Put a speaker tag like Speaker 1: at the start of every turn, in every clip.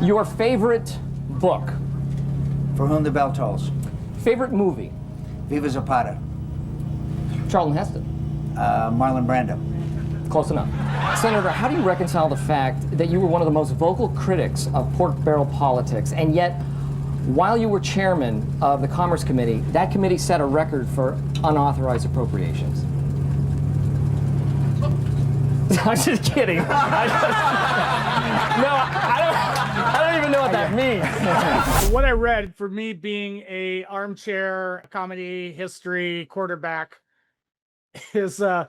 Speaker 1: Your favorite book?
Speaker 2: For Whom the Bell Tolls.
Speaker 1: Favorite movie?
Speaker 2: Viva Zapata.
Speaker 1: Charlton Heston.
Speaker 2: Marlon Brando.
Speaker 1: Close enough. Senator, how do you reconcile the fact that you were one of the most vocal critics of pork barrel politics, and yet, while you were chairman of the Commerce Committee, that committee set a record for unauthorized appropriations? I'm just kidding. I don't even know what that means.
Speaker 3: What I read, for me being a armchair comedy history quarterback, is the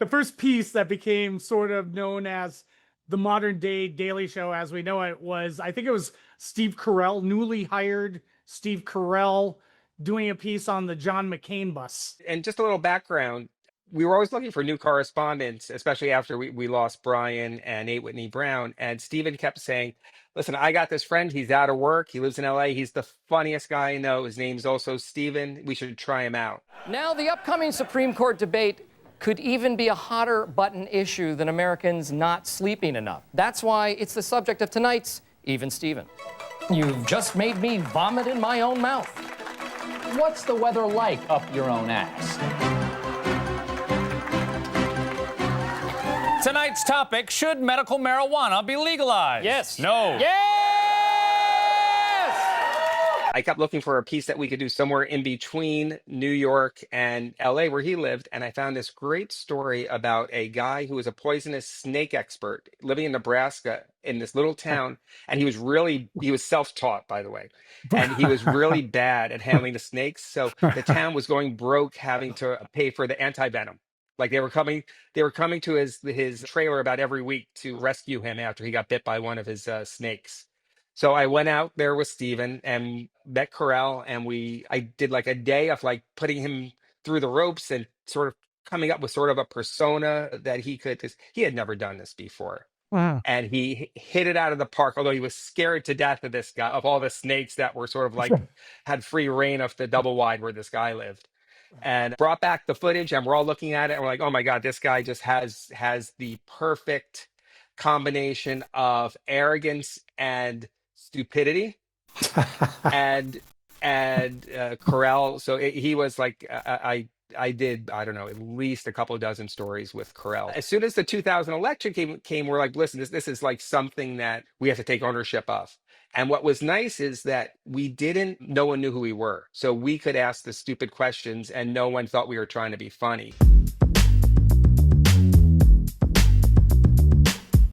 Speaker 3: first piece that became sort of known as the modern day Daily Show as we know it was, I think it was Steve Carell, newly hired Steve Carell, doing a piece on the John McCain bus.
Speaker 4: And just a little background, we were always looking for new correspondents, especially after we lost Brian and Nate Whitney Brown. And Stephen kept saying, listen, I got this friend. He's out of work. He lives in LA. He's the funniest guy I know. His name's also Stephen. We should try him out.
Speaker 1: Now, the upcoming Supreme Court debate could even be a hotter button issue than Americans not sleeping enough. That's why it's the subject of tonight's Even Steven. You've just made me vomit in my own mouth.
Speaker 5: What's the weather like up your own ass?
Speaker 6: Tonight's topic, should medical marijuana be legalized?
Speaker 1: Yes.
Speaker 6: No.
Speaker 1: Yes!
Speaker 4: I kept looking for a piece that we could do somewhere in between New York and LA where he lived. And I found this great story about a guy who was a poisonous snake expert living in Nebraska in this little town. And he was self-taught, by the way. And he was really bad at handling the snakes. So the town was going broke, having to pay for the anti-venom. Like they were coming to his trailer about every week to rescue him after he got bit by one of his snakes. So I went out there with Steven and met Carell, and I did like a day of like putting him through the ropes and sort of coming up with sort of a persona that he could, because he had never done this before.
Speaker 3: Wow.
Speaker 4: And he hit it out of the park, although he was scared to death of this guy, of all the snakes that were sort of like had free reign of the double wide where this guy lived. And brought back the footage, and we're all looking at it and we're like, oh my God, this guy just has the perfect combination of arrogance and stupidity. and Carell, so he was like, I did, I don't know, at least a couple of dozen stories with Carell. As soon as the 2000 election came, we're like, listen, this is like something that we have to take ownership of. And what was nice is that no one knew who we were. So we could ask the stupid questions and no one thought we were trying to be funny.